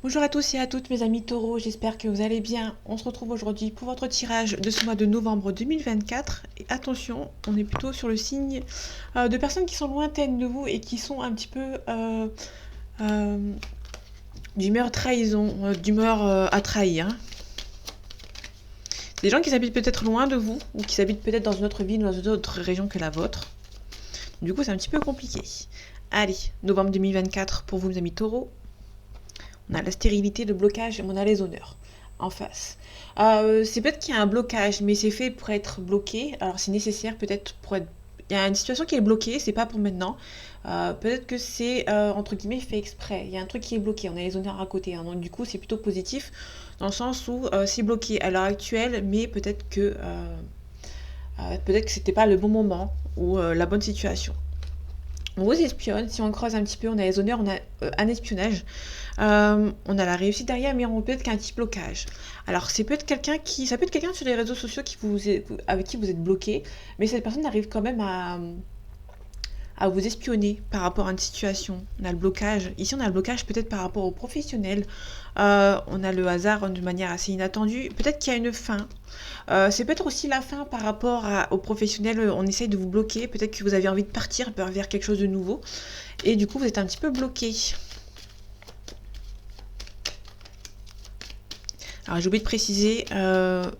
Bonjour à tous et à toutes mes amis taureaux, j'espère que vous allez bien. On se retrouve aujourd'hui pour votre tirage de ce mois de novembre 2024. Et attention, on est plutôt sur le signe de personnes qui sont lointaines de vous et qui sont un petit peu euh, d'humeur trahison, d'humeur à trahir, hein. Des gens qui habitent peut-être loin de vous ou qui habitent peut-être dans une autre ville ou dans une autre région que la vôtre. Du coup, c'est un petit peu compliqué. Allez, novembre 2024 pour vous mes amis taureaux. On a la stérilité, le blocage et on a les honneurs en face. C'est peut-être qu'il y a un blocage, mais c'est fait pour être bloqué. Alors c'est nécessaire peut-être pour être... Il y a une situation qui est bloquée, c'est pas pour maintenant. Peut-être que c'est entre guillemets fait exprès. Il y a un truc qui est bloqué, on a les honneurs à côté, hein. Donc du coup c'est plutôt positif dans le sens où c'est bloqué à l'heure actuelle, mais peut-être que c'était pas le bon moment ou la bonne situation. On vous espionne, si on creuse un petit peu, on a les honneurs, on a un espionnage. On a la réussite derrière, mais on peut être qu'un petit blocage. Alors, ça peut être quelqu'un sur les réseaux sociaux avec qui vous êtes bloqué, mais cette personne arrive quand même à vous espionner par rapport à une situation. On a le blocage. Ici, on a le blocage peut-être par rapport au professionnel. On a le hasard de manière assez inattendue. Peut-être qu'il y a une fin. C'est peut-être aussi la fin par rapport au professionnel. On essaye de vous bloquer. Peut-être que vous avez envie de partir vers quelque chose de nouveau. Et du coup, vous êtes un petit peu bloqué. Alors, j'ai oublié de préciser, je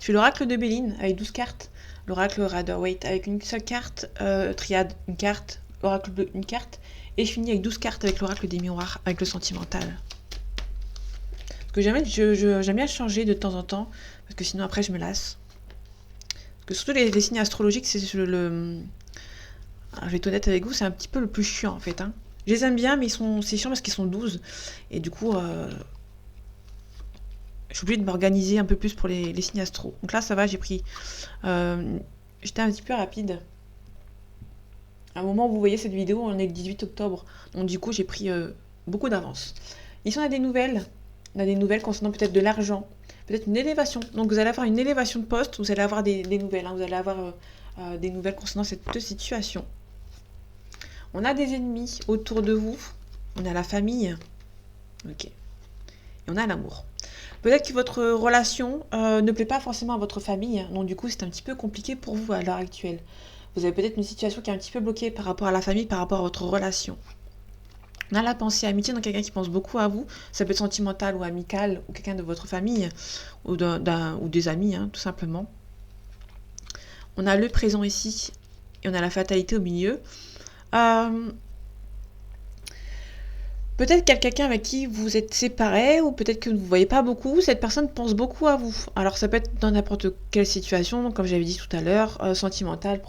suis l'oracle de Béline avec 12 cartes, l'oracle Rider-Waite avec une seule carte, triade une carte, oracle bleu une carte, et je finis avec 12 cartes avec l'oracle des miroirs, avec le sentimental. Parce que j'aime bien changer de temps en temps, parce que sinon après je me lasse. Parce que surtout les signes astrologiques, c'est je vais être honnête avec vous, c'est un petit peu le plus chiant en fait, hein. Je les aime bien, mais c'est chiant parce qu'ils sont 12. Et du coup, je suis obligée de m'organiser un peu plus pour les signes astro. Donc là, ça va, j'ai pris... j'étais un petit peu rapide. À un moment où vous voyez cette vidéo, on est le 18 octobre. Donc du coup, j'ai pris beaucoup d'avance. Ici, on a des nouvelles. On a des nouvelles concernant peut-être de l'argent. Peut-être une élévation. Donc vous allez avoir une élévation de poste. Vous allez avoir des nouvelles, hein. Vous allez avoir des nouvelles concernant cette situation. On a des ennemis autour de vous. On a la famille. Ok. Et on a l'amour. Peut-être que votre relation ne plaît pas forcément à votre famille, donc du coup c'est un petit peu compliqué pour vous à l'heure actuelle. Vous avez peut-être une situation qui est un petit peu bloquée par rapport à la famille, par rapport à votre relation. On a la pensée amitié, donc quelqu'un qui pense beaucoup à vous, ça peut être sentimental ou amical, ou quelqu'un de votre famille, ou des amis, hein, tout simplement. On a le présent ici, et on a la fatalité au milieu. Peut-être qu'il y a quelqu'un avec qui vous êtes séparés, ou peut-être que vous ne voyez pas beaucoup, cette personne pense beaucoup à vous. Alors ça peut être dans n'importe quelle situation, donc comme j'avais dit tout à l'heure, sentimentale,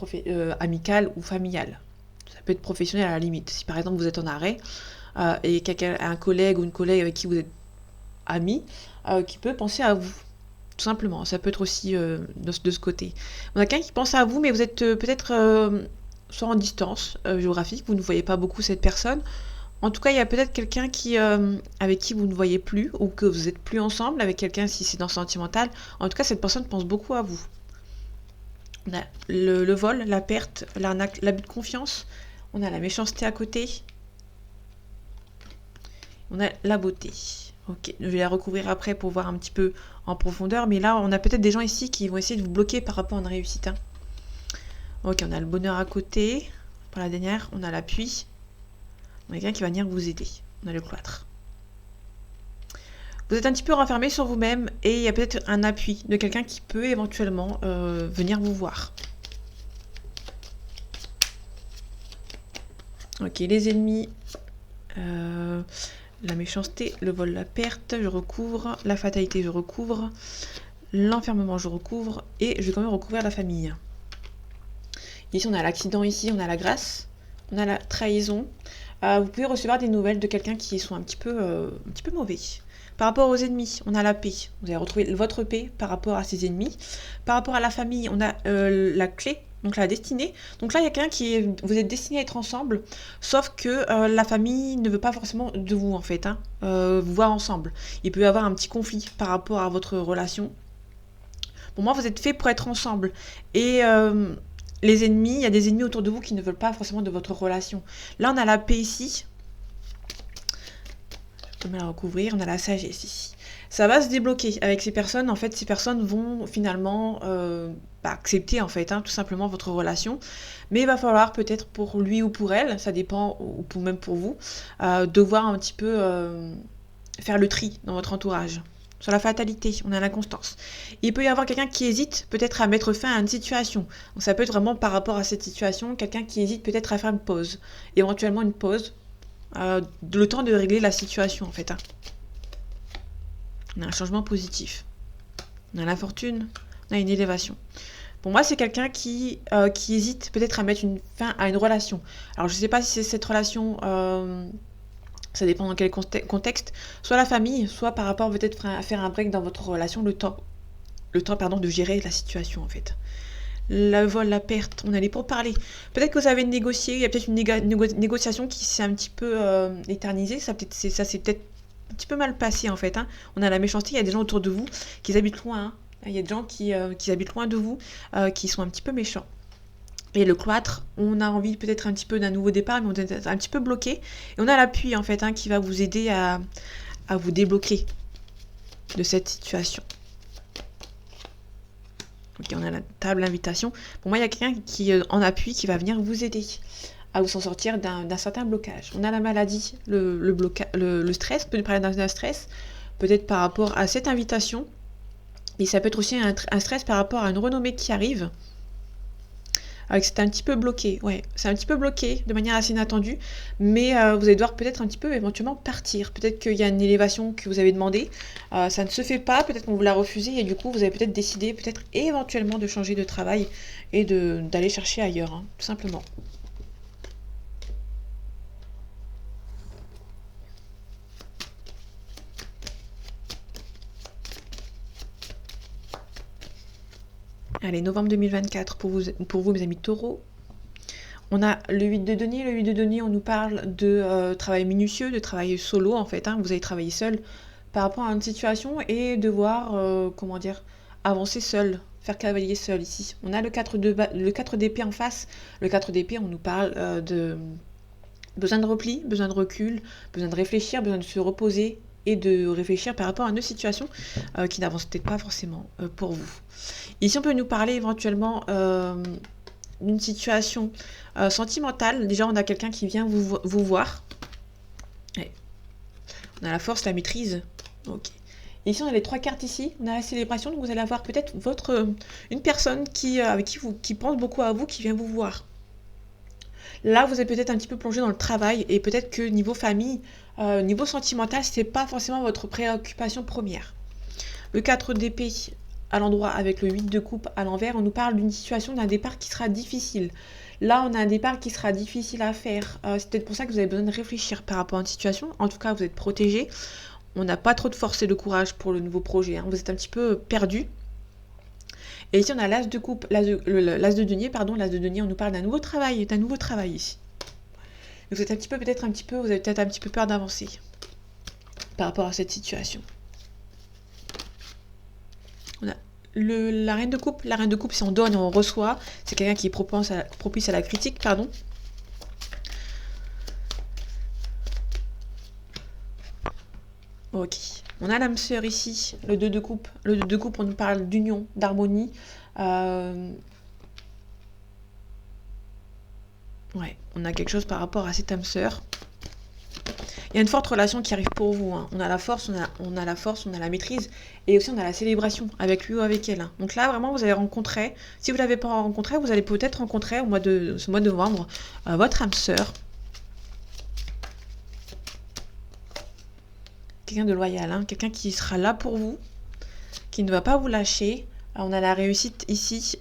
amicale ou familiale. Ça peut être professionnel à la limite. Si par exemple vous êtes en arrêt, et un collègue ou une collègue avec qui vous êtes amis, qui peut penser à vous. Tout simplement, ça peut être aussi de ce côté. On a quelqu'un qui pense à vous, mais vous êtes peut-être soit en distance géographique, vous ne voyez pas beaucoup cette personne. En tout cas, il y a peut-être quelqu'un avec qui vous ne voyez plus ou que vous n'êtes plus ensemble avec quelqu'un si c'est dans le sentimental. En tout cas, cette personne pense beaucoup à vous. On a le vol, la perte, l'arnaque, l'abus de confiance. On a la méchanceté à côté. On a la beauté. Ok, je vais la recouvrir après pour voir un petit peu en profondeur. Mais là, on a peut-être des gens ici qui vont essayer de vous bloquer par rapport à une réussite, hein. Ok, on a le bonheur à côté. Pour la dernière, on a l'appui. On a quelqu'un qui va venir vous aider. On a le cloître. Vous êtes un petit peu renfermé sur vous-même et il y a peut-être un appui de quelqu'un qui peut éventuellement venir vous voir. Ok, les ennemis, la méchanceté, le vol, la perte, je recouvre, la fatalité, je recouvre, l'enfermement, je recouvre et je vais quand même recouvrir la famille. Ici, on a l'accident, ici, on a la grâce, on a la trahison. Vous pouvez recevoir des nouvelles de quelqu'un qui sont un petit peu mauvais. Par rapport aux ennemis, on a la paix. Vous allez retrouver votre paix par rapport à ses ennemis. Par rapport à la famille, on a la clé, donc la destinée. Donc là, il y a quelqu'un vous êtes destiné à être ensemble, sauf que la famille ne veut pas forcément de vous, en fait, hein, vous voir ensemble. Il peut y avoir un petit conflit par rapport à votre relation. Pour moi, vous êtes fait pour être ensemble. Et les ennemis, il y a des ennemis autour de vous qui ne veulent pas forcément de votre relation. Là, on a la paix ici. de mal à recouvrir. On a la sagesse ici. Ça va se débloquer avec ces personnes. En fait, ces personnes vont finalement accepter en fait, tout simplement votre relation. Mais il va falloir peut-être pour lui ou pour elle, ça dépend, ou même pour vous, devoir un petit peu faire le tri dans votre entourage. Sur la fatalité, on a l'inconstance. Il peut y avoir quelqu'un qui hésite peut-être à mettre fin à une situation. Donc ça peut être vraiment par rapport à cette situation, quelqu'un qui hésite peut-être à faire une pause. Éventuellement une pause, le temps de régler la situation en fait. On a un changement positif. On a la fortune, on a une élévation. Pour moi, c'est quelqu'un qui hésite peut-être à mettre une fin à une relation. Alors je ne sais pas si c'est cette relation... ça dépend dans quel contexte, soit la famille, soit par rapport peut-être à faire un break dans votre relation, le temps de gérer la situation en fait. Le vol, la perte, on allait pour parler. Peut-être que vous avez négocié, il y a peut-être une négociation qui s'est un petit peu éternisée, ça s'est peut-être un petit peu mal passé en fait. On a la méchanceté, il y a des gens autour de vous qui habitent loin, il y a des gens qui habitent loin de vous, qui sont un petit peu méchants. Et le cloître, on a envie peut-être un petit peu d'un nouveau départ, mais on est un petit peu bloqué. Et on a l'appui en fait qui va vous aider à vous débloquer de cette situation. Ok, on a la table d'invitation. Pour moi, il y a quelqu'un qui en appui qui va venir vous aider à vous en sortir d'un certain blocage. On a la maladie, le stress, on peut parler d'un stress, peut-être par rapport à cette invitation. Et ça peut être aussi un stress par rapport à une renommée qui arrive. C'est un petit peu bloqué, ouais, c'est un petit peu bloqué de manière assez inattendue, mais vous allez devoir peut-être un petit peu éventuellement partir. Peut-être qu'il y a une élévation que vous avez demandé, ça ne se fait pas, peut-être qu'on vous l'a refusé, et du coup vous avez peut-être décidé, peut-être éventuellement de changer de travail et d'aller chercher ailleurs, tout simplement. Allez, novembre 2024 pour vous mes amis taureaux. On a le 8 de denier. Le 8 de denier, on nous parle de travail minutieux, de travail solo en fait. Vous allez travailler seul par rapport à une situation et devoir, avancer seul, faire cavalier seul ici. On a le 4 d'épée en face. Le 4 d'épée, on nous parle de besoin de repli, besoin de recul, besoin de réfléchir, besoin de se reposer et de réfléchir par rapport à une situation qui n'avance peut-être pas forcément pour vous. Ici, on peut nous parler éventuellement d'une situation sentimentale. Déjà, on a quelqu'un qui vient vous voir. Ouais. On a la force, la maîtrise. Ok. Et ici, on a les 3 cartes ici. On a la célébration. Donc, vous allez avoir peut-être une personne qui pense beaucoup à vous, qui vient vous voir. Là, vous êtes peut-être un petit peu plongé dans le travail et peut-être que niveau famille, niveau sentimental, c'est pas forcément votre préoccupation première. Le 4 d'épée à l'endroit avec le 8 de coupe à l'envers, on nous parle d'une situation, d'un départ qui sera difficile. Là, on a un départ qui sera difficile à faire. C'est peut-être pour ça que vous avez besoin de réfléchir par rapport à une situation. En tout cas, vous êtes protégé. On n'a pas trop de force et de courage pour le nouveau projet. Vous êtes un petit peu perdu. Et ici, on a l'as de coupe, l'as de denier, l'as de denier, on nous parle d'un nouveau travail ici. Donc vous êtes vous avez peut-être un petit peu peur d'avancer par rapport à cette situation. On a la reine de coupe. La reine de coupe, si on donne et on reçoit, c'est quelqu'un qui est propice à la critique, pardon. Ok. On a l'âme sœur ici, le 2 de coupe. Le 2 de coupe, on nous parle d'union, d'harmonie. Ouais, on a quelque chose par rapport à cette âme sœur. Il y a une forte relation qui arrive pour vous. On a la force, on a la maîtrise, et aussi on a la célébration avec lui ou avec elle. Donc là, vraiment, vous allez rencontrer, si vous ne l'avez pas rencontré, vous allez peut-être rencontrer ce mois de novembre votre âme sœur. Quelqu'un de loyal, quelqu'un qui sera là pour vous, qui ne va pas vous lâcher. On a la réussite ici.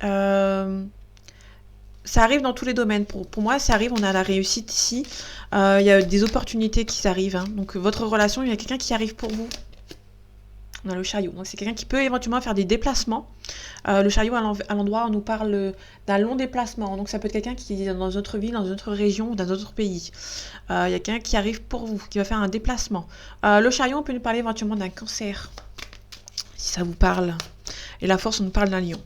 Ça arrive dans tous les domaines. Pour moi, ça arrive, on a la réussite ici. Il y a des opportunités qui arrivent. Donc, votre relation, il y a quelqu'un qui arrive pour vous. On a le chariot. Donc, c'est quelqu'un qui peut éventuellement faire des déplacements. Le chariot, à l'endroit, on nous parle d'un long déplacement. Donc, ça peut être quelqu'un qui est dans une autre ville, dans une autre région, dans un autre pays. Il y a quelqu'un qui arrive pour vous, qui va faire un déplacement. Le chariot, on peut nous parler éventuellement d'un cancer, si ça vous parle. Et la force, on nous parle d'un lion.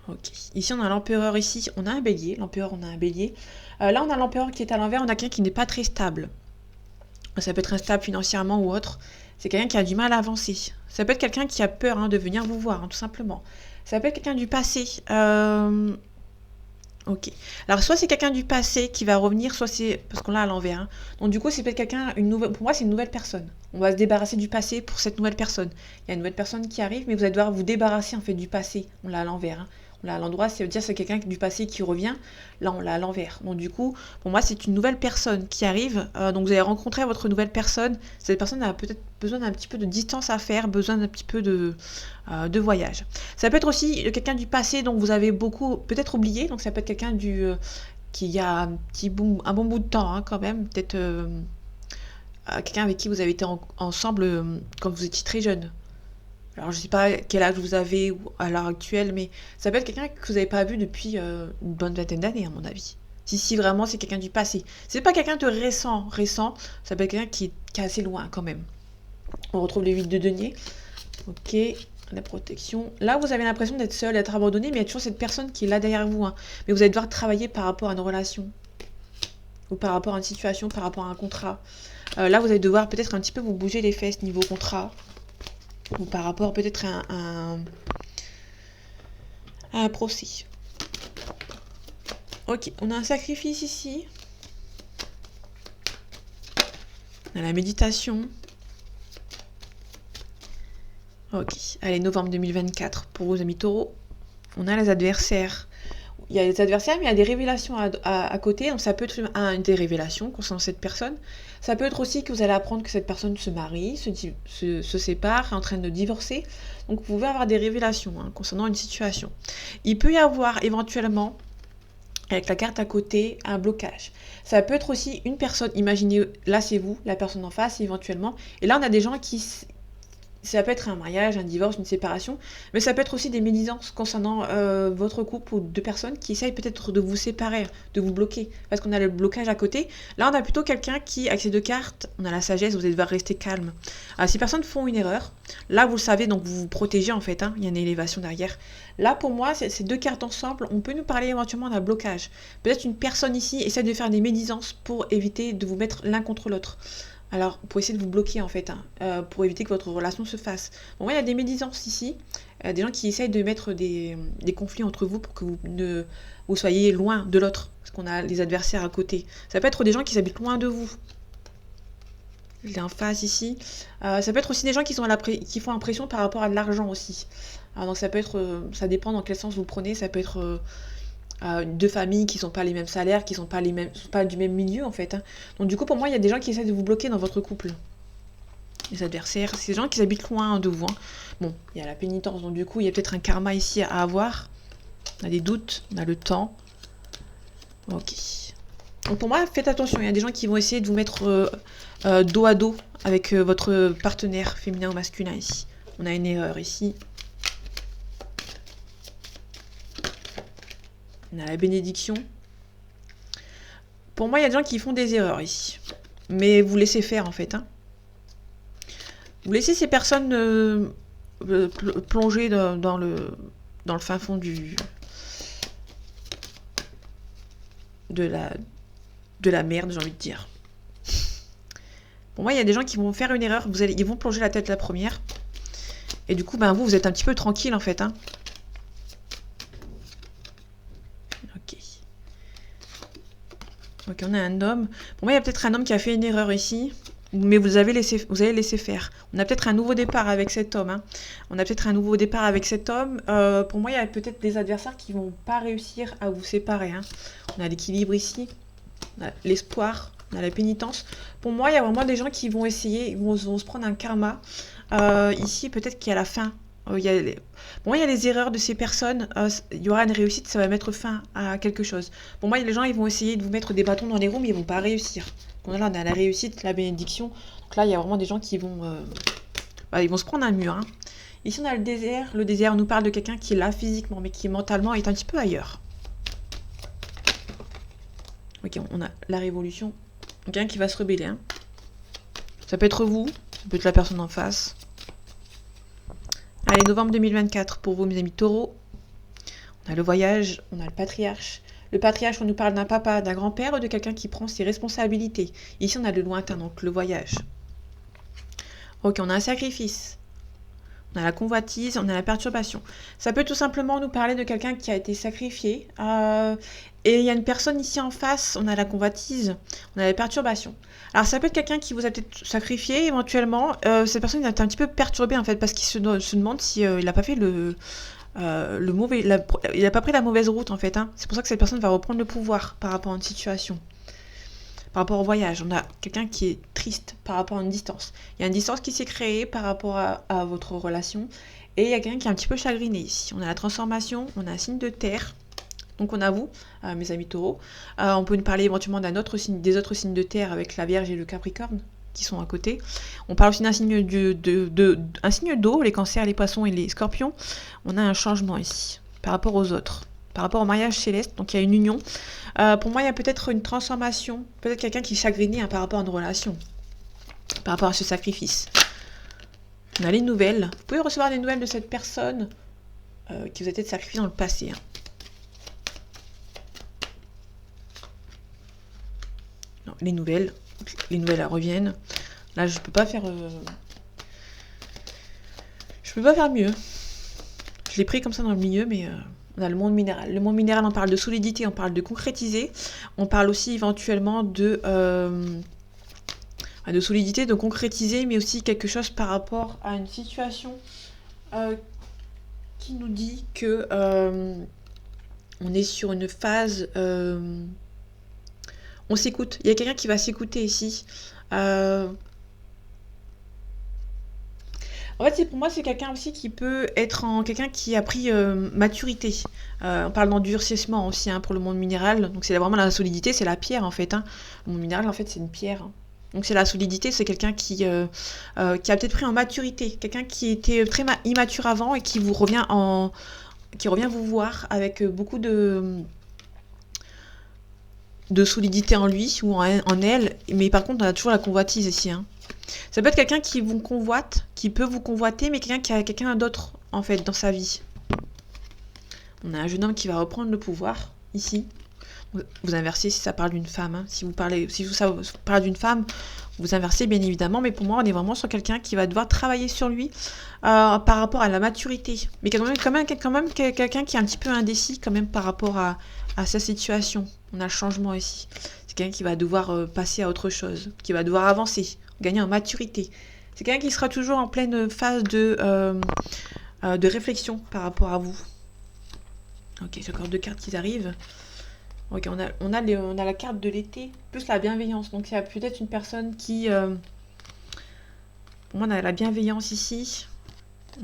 Ok. Ici, on a l'empereur. Ici, on a un bélier. L'empereur, on a un bélier. Là, on a l'empereur qui est à l'envers. On a quelqu'un qui n'est pas très stable. Ça peut être instable financièrement ou autre. C'est quelqu'un qui a du mal à avancer. Ça peut être quelqu'un qui a peur de venir vous voir, tout simplement. Ça peut être quelqu'un du passé. Ok. Alors, soit c'est quelqu'un du passé qui va revenir, soit c'est... Parce qu'on l'a à l'envers. Donc, du coup, c'est peut-être quelqu'un... Pour moi, c'est une nouvelle personne. On va se débarrasser du passé pour cette nouvelle personne. Il y a une nouvelle personne qui arrive, mais vous allez devoir vous débarrasser, en fait, du passé. On l'a à l'envers. On l'a à l'endroit, ça veut dire que c'est quelqu'un du passé qui revient. Là, on l'a à l'envers. Donc, du coup, pour moi, c'est une nouvelle personne qui arrive. Donc, vous allez rencontrer votre nouvelle personne. Cette personne a peut-être besoin d'un petit peu de distance à faire, besoin d'un petit peu de voyage. Ça peut être aussi quelqu'un du passé dont vous avez beaucoup peut-être oublié. Donc, ça peut être quelqu'un qui a un bon bout de temps, quand même. Peut-être quelqu'un avec qui vous avez été ensemble quand vous étiez très jeune. Alors, je ne sais pas quel âge vous avez à l'heure actuelle, mais ça peut être quelqu'un que vous n'avez pas vu depuis une bonne vingtaine d'années, à mon avis. Si vraiment c'est quelqu'un du passé. C'est pas quelqu'un de récent, ça peut être quelqu'un qui est assez loin quand même. On retrouve les 8 de denier. Ok, la protection. Là, vous avez l'impression d'être seul, d'être abandonné, mais il y a toujours cette personne qui est là derrière vous. Mais vous allez devoir travailler par rapport à une relation. Ou par rapport à une situation, par rapport à un contrat. Là, vous allez devoir peut-être un petit peu vous bouger les fesses niveau contrat. Ou par rapport peut-être à un procès. Ok, on a un sacrifice ici. On a la méditation. Ok, allez, novembre 2024 pour vos amis taureaux. On a les adversaires. Il y a les adversaires, mais il y a des révélations à côté. Donc ça peut être des révélations concernant cette personne. Ça peut être aussi que vous allez apprendre que cette personne se marie, se sépare, est en train de divorcer. Donc vous pouvez avoir des révélations concernant une situation. Il peut y avoir éventuellement, avec la carte à côté, un blocage. Ça peut être aussi une personne, imaginez, là c'est vous, la personne en face éventuellement. Et là on a des gens qui... Ça peut être un mariage, un divorce, une séparation, mais ça peut être aussi des médisances concernant votre couple ou deux personnes qui essayent peut-être de vous séparer, de vous bloquer, parce qu'on a le blocage à côté. Là, on a plutôt quelqu'un qui, avec ces deux cartes, on a la sagesse, vous allez devoir rester calme. Si personnes font une erreur, là, vous le savez, donc vous vous protégez en fait, il y a une élévation derrière. Là, pour moi, ces deux cartes ensemble, on peut nous parler éventuellement d'un blocage. Peut-être une personne ici essaie de faire des médisances pour éviter de vous mettre l'un contre l'autre. Alors, pour essayer de vous bloquer en fait, pour éviter que votre relation se fasse. Bon, il y a des médisances ici, des gens qui essayent de mettre des conflits entre vous pour que vous soyez loin de l'autre, parce qu'on a les adversaires à côté. Ça peut être des gens qui habitent loin de vous. Je l'ai en face ici. Ça peut être aussi des gens qui font impression par rapport à de l'argent aussi. Donc ça peut être, ça dépend dans quel sens vous prenez, ça peut être... deux familles qui sont pas les mêmes salaires, qui sont pas du même milieu en fait. Donc du coup pour moi il y a des gens qui essaient de vous bloquer dans votre couple. Les adversaires, c'est des gens qui habitent loin de vous. Bon, il y a la pénitence, donc du coup il y a peut-être un karma ici à avoir. On a des doutes, on a le temps. Ok. Donc pour moi faites attention, il y a des gens qui vont essayer de vous mettre dos à dos avec votre partenaire féminin ou masculin ici. On a une erreur ici. On a la bénédiction. Pour moi, il y a des gens qui font des erreurs ici. Mais vous laissez faire, en fait. Vous laissez ces personnes plonger dans le fin fond de la merde, j'ai envie de dire. Pour moi, il y a des gens qui vont faire une erreur. Ils vont plonger la tête la première. Et du coup, vous êtes un petit peu tranquille, en fait. Ok, on a un homme. Pour moi, il y a peut-être un homme qui a fait une erreur ici, mais vous avez laissé faire. On a peut-être un nouveau départ avec cet homme. On a peut-être un nouveau départ avec cet homme. Pour moi, il y a peut-être des adversaires qui vont pas réussir à vous séparer. On a l'équilibre ici, on a l'espoir, on a la pénitence. Pour moi, il y a vraiment des gens qui vont essayer, vont se prendre un karma. Ici, peut-être qu'il y a la fin. Il y a les erreurs de ces personnes, il y aura une réussite, ça va mettre fin à quelque chose. Pour moi, les gens ils vont essayer de vous mettre des bâtons dans les roues, mais ils vont pas réussir. Donc là, on a la réussite, la bénédiction. Donc là, il y a vraiment des gens qui vont, ils vont se prendre un mur. Ici, on a le désert. Le désert nous parle de quelqu'un qui est là physiquement, mais qui mentalement est un petit peu ailleurs. Ok, on a la révolution. Quelqu'un qui va se rebeller. Ça peut être vous, ça peut être la personne en face. Allez, novembre 2024 pour vous, mes amis taureaux. On a le voyage, on a le patriarche, Le patriarche, on nous parle d'un papa, d'un grand-père ou de quelqu'un qui prend ses responsabilités. Ici, on a le lointain, donc le voyage. Ok, on a un sacrifice. On a la convoitise, on a la perturbation. Ça peut tout simplement nous parler de quelqu'un qui a été sacrifié. Et il y a une personne ici en face, on a la convoitise, on a la perturbation. Alors ça peut être quelqu'un qui vous a peut-être sacrifié éventuellement. Cette personne est un petit peu perturbée en fait parce qu'il se demande si il n'a pas fait le mauvais, il n'a pas pris la mauvaise route en fait. Hein. C'est pour ça que cette personne va reprendre le pouvoir par rapport à une situation. Par rapport au voyage, on a quelqu'un qui est triste par rapport à une distance. Il y a une distance qui s'est créée par rapport à votre relation. Et il y a quelqu'un qui est un petit peu chagriné ici. On a la transformation, on a un signe de terre. Donc on a vous, mes amis taureaux. On peut nous parler éventuellement des autres signes de terre avec la Vierge et le Capricorne qui sont à côté. On parle aussi d'un signe d'eau, les cancers, les poissons et les scorpions. On a un changement ici par rapport aux autres. Par rapport au mariage céleste, donc il y a une union. Pour moi, il y a peut-être une transformation, peut-être quelqu'un qui est chagriné par rapport à une relation, par rapport à ce sacrifice. On a les nouvelles. Vous pouvez recevoir des nouvelles de cette personne qui vous a été sacrifiée dans le passé. Hein. Non, les nouvelles elles reviennent. Là, je peux pas faire mieux. Je l'ai pris comme ça dans le milieu, mais on a le monde minéral. Le monde minéral, on parle de solidité, on parle de concrétiser. On parle aussi éventuellement de solidité, de concrétiser, mais aussi quelque chose par rapport à une situation qui nous dit que on est sur une phase... on s'écoute. Il y a quelqu'un qui va s'écouter ici. En fait, pour moi, c'est quelqu'un aussi qui peut être quelqu'un qui a pris maturité. On parle d'endurcissement aussi hein, pour le monde minéral. Donc, c'est vraiment la solidité, c'est la pierre en fait. Hein. Le monde minéral, en fait, c'est une pierre. Donc, c'est la solidité, c'est quelqu'un qui a peut-être pris en maturité. Quelqu'un qui était très immature avant et qui revient vous voir avec beaucoup de solidité en lui ou en elle. Mais par contre, on a toujours la convoitise ici. Hein. Ça peut être quelqu'un qui vous convoite, qui peut vous convoiter, mais quelqu'un qui a quelqu'un d'autre, en fait, dans sa vie. On a un jeune homme qui va reprendre le pouvoir, ici. Vous inversez si ça parle d'une femme. Hein. Si ça parle d'une femme, vous inversez, bien évidemment. Mais pour moi, on est vraiment sur quelqu'un qui va devoir travailler sur lui par rapport à la maturité. Mais quand même quelqu'un qui est un petit peu indécis, quand même, par rapport à sa situation. On a le changement ici. C'est quelqu'un qui va devoir passer à autre chose, qui va devoir avancer, gagner en maturité. C'est quelqu'un qui sera toujours en pleine phase de réflexion par rapport à vous. Ok, j'ai encore 2 cartes qui arrivent. Ok, on a la carte de l'été, plus la bienveillance. Donc il y a peut-être une personne qui... Pour moi, on a la bienveillance ici.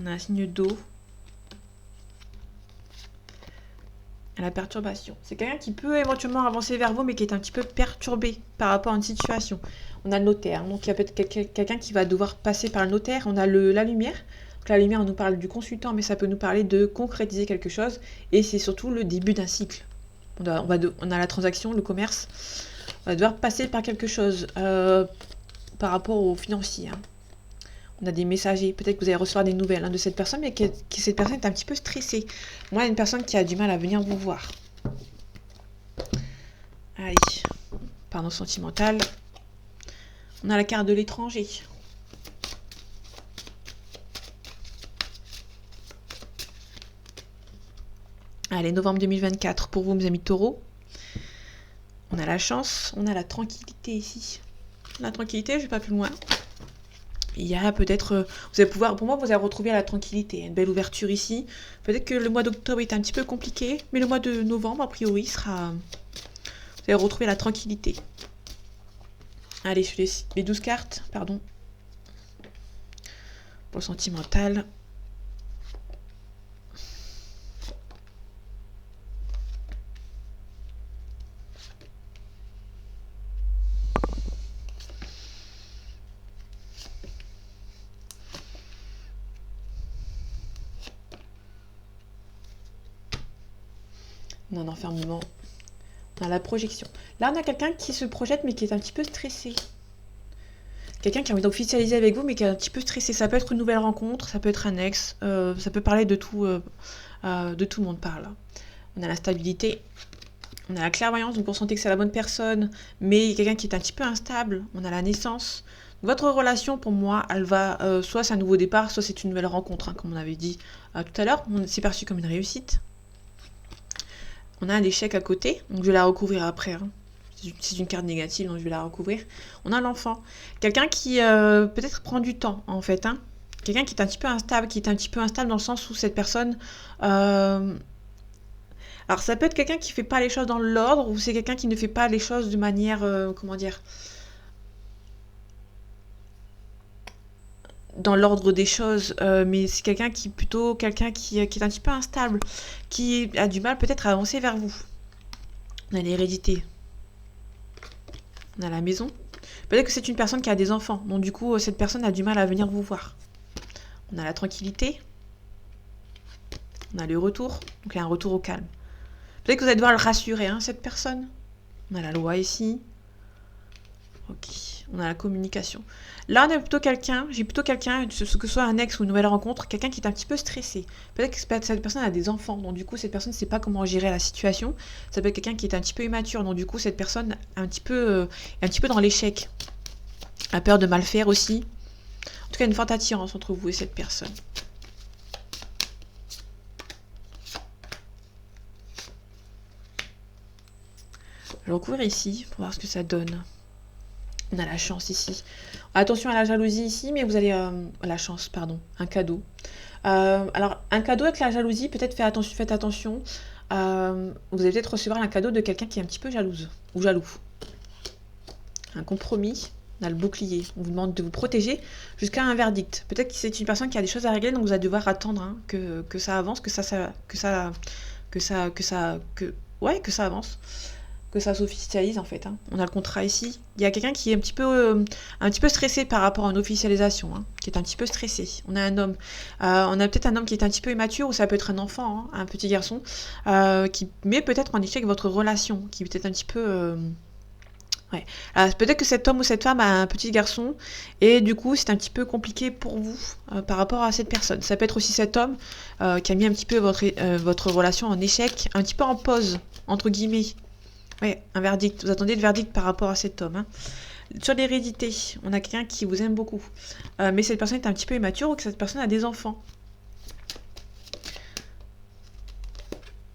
On a un signe d'eau. La perturbation. C'est quelqu'un qui peut éventuellement avancer vers vous, mais qui est un petit peu perturbé par rapport à une situation. On a le notaire, donc il y a peut-être quelqu'un qui va devoir passer par le notaire. On a la lumière. Donc la lumière, on nous parle du consultant, mais ça peut nous parler de concrétiser quelque chose. Et c'est surtout le début d'un cycle. On a la transaction, le commerce. On va devoir passer par quelque chose par rapport au financier. Hein. On a des messagers, peut-être que vous allez recevoir des nouvelles hein, de cette personne, mais cette personne est un petit peu stressée. Moi, il y a une personne qui a du mal à venir vous voir. Allez, pardon sentimental. On a la carte de l'étranger. Allez, novembre 2024 pour vous, mes amis taureaux. On a la chance, on a la tranquillité ici. La tranquillité, je ne vais pas plus loin. Il y a peut-être, vous allez pouvoir, pour moi, vous allez retrouver la tranquillité, une belle ouverture ici. Peut-être que le mois d'octobre est un petit peu compliqué, mais le mois de novembre, a priori, vous allez retrouver la tranquillité. Allez, sur les 12 cartes, pardon. Pour le sentimental. On a un enfermement. On a la projection. Là, on a quelqu'un qui se projette, mais qui est un petit peu stressé. Quelqu'un qui a envie d'officialiser avec vous, mais qui est un petit peu stressé. Ça peut être une nouvelle rencontre, ça peut être un ex, ça peut parler de tout le monde par là. On a la stabilité. On a la clairvoyance, donc on sentait que c'est la bonne personne, mais il y a quelqu'un qui est un petit peu instable. On a la naissance. Votre relation, pour moi, elle va, soit c'est un nouveau départ, soit c'est une nouvelle rencontre, hein, comme on avait dit tout à l'heure. C'est perçu comme une réussite. On a un échec à côté, donc je vais la recouvrir après. Hein. C'est une carte négative, donc je vais la recouvrir. On a l'enfant. Quelqu'un qui peut-être prend du temps, en fait. Hein. Quelqu'un qui est un petit peu instable, dans le sens où cette personne... alors ça peut être quelqu'un qui fait pas les choses dans l'ordre, ou c'est quelqu'un qui ne fait pas les choses de manière... comment dire, dans l'ordre des choses, mais c'est quelqu'un qui est un petit peu instable, qui a du mal peut-être à avancer vers vous. On a l'hérédité. On a la maison. Peut-être que c'est une personne qui a des enfants, donc du coup cette personne a du mal à venir vous voir. On a la tranquillité. On a le retour, donc il y a un retour au calme. Peut-être que vous allez devoir le rassurer, hein, cette personne. On a la loi ici. Ok, on a la communication. Là, j'ai plutôt quelqu'un, que ce soit un ex ou une nouvelle rencontre, quelqu'un qui est un petit peu stressé. Peut-être que cette personne a des enfants, donc du coup, cette personne ne sait pas comment gérer la situation. Ça peut être quelqu'un qui est un petit peu immature, donc du coup, cette personne est un petit peu dans l'échec. A peur de mal faire aussi. En tout cas, une forte attirance entre vous et cette personne. Je vais recouvrir ici pour voir ce que ça donne. On a la chance ici. Attention à la jalousie ici, mais vous allez... la chance, pardon. Un cadeau. Alors, un cadeau avec la jalousie, peut-être faites attention. Vous allez peut-être recevoir un cadeau de quelqu'un qui est un petit peu jalouse ou jaloux. Un compromis. On a le bouclier. On vous demande de vous protéger jusqu'à un verdict. Peut-être que c'est une personne qui a des choses à régler, donc vous allez devoir attendre, hein, que ça avance, que ça avance. Que ça s'officialise en fait. Hein. On a le contrat ici. Il y a quelqu'un qui est un petit peu stressé par rapport à une officialisation, hein, qui est un petit peu stressé. On a un homme. On a peut-être un homme qui est un petit peu immature, ou ça peut être un enfant, hein, un petit garçon, qui met peut-être en échec votre relation, qui est peut-être un petit peu... Ouais. Peut-être que cet homme ou cette femme a un petit garçon, et du coup c'est un petit peu compliqué pour vous par rapport à cette personne. Ça peut être aussi cet homme qui a mis un petit peu votre relation en échec, un petit peu en pause, entre guillemets. Ouais, un verdict. Vous attendez le verdict par rapport à cet homme. Hein. Sur l'hérédité, on a quelqu'un qui vous aime beaucoup. Mais cette personne est un petit peu immature, ou que cette personne a des enfants.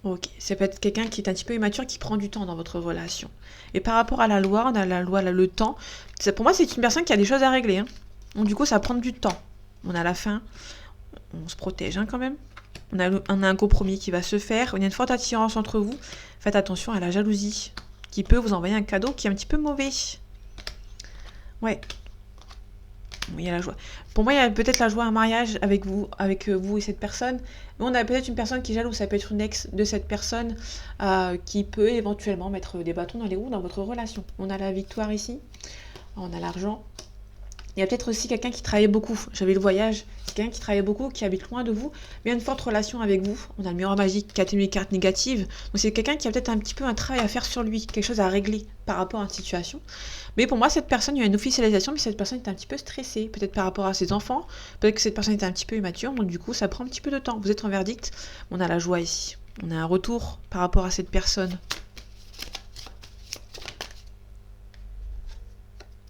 Ok, ça peut être quelqu'un qui est un petit peu immature, qui prend du temps dans votre relation. Et par rapport à la loi, on a la loi, le temps. Pour moi, c'est une personne qui a des choses à régler. Hein. Donc du coup, ça va prendre du temps. On a la fin. On se protège, hein, quand même. On a un compromis qui va se faire. Il y a une forte attirance entre vous. Faites attention à la jalousie, qui peut vous envoyer un cadeau qui est un petit peu mauvais. Ouais. Il y a la joie. Pour moi, il y a peut-être la joie à un mariage avec vous et cette personne. Mais on a peut-être une personne qui est jalouse. Ça peut être une ex de cette personne qui peut éventuellement mettre des bâtons dans les roues dans votre relation. On a la victoire ici. On a l'argent. Il y a peut-être aussi quelqu'un qui travaillait beaucoup. J'avais le voyage. C'est quelqu'un qui travaillait beaucoup, qui habite loin de vous, mais il y a une forte relation avec vous. On a le miroir magique qui a tenu les cartes négatives. Donc c'est quelqu'un qui a peut-être un petit peu un travail à faire sur lui, quelque chose à régler par rapport à une situation. Mais pour moi, cette personne, il y a une officialisation, mais cette personne est un petit peu stressée, peut-être par rapport à ses enfants. Peut-être que cette personne est un petit peu immature, donc du coup, ça prend un petit peu de temps. Vous êtes en verdict. On a la joie ici. On a un retour par rapport à cette personne.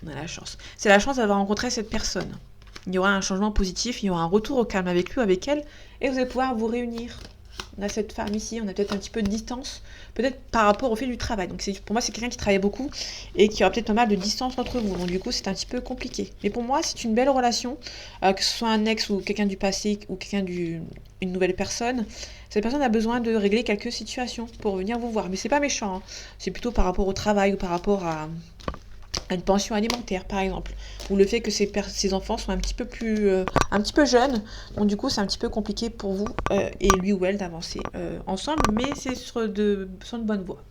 On a la chance. C'est la chance d'avoir rencontré cette personne. Il y aura un changement positif, il y aura un retour au calme avec lui ou avec elle, et vous allez pouvoir vous réunir. On a cette femme ici, on a peut-être un petit peu de distance, peut-être par rapport au fait du travail. Donc pour moi, c'est quelqu'un qui travaille beaucoup et qui aura peut-être pas mal de distance entre vous. Donc du coup, c'est un petit peu compliqué. Mais pour moi, c'est une belle relation, que ce soit un ex ou quelqu'un du passé ou une nouvelle personne. Cette personne a besoin de régler quelques situations pour venir vous voir. Mais c'est pas méchant, hein. C'est plutôt par rapport au travail ou par rapport à une pension alimentaire par exemple, ou le fait que ces enfants sont un petit peu jeunes, donc du coup c'est un petit peu compliqué pour vous et lui ou elle d'avancer ensemble, mais c'est sur de bonnes voies.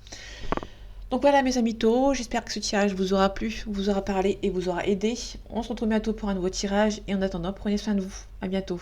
Donc voilà mes amis taureaux, j'espère que ce tirage vous aura plu, vous aura parlé et vous aura aidé. On se retrouve bientôt pour un nouveau tirage, et en attendant, prenez soin de vous. À bientôt.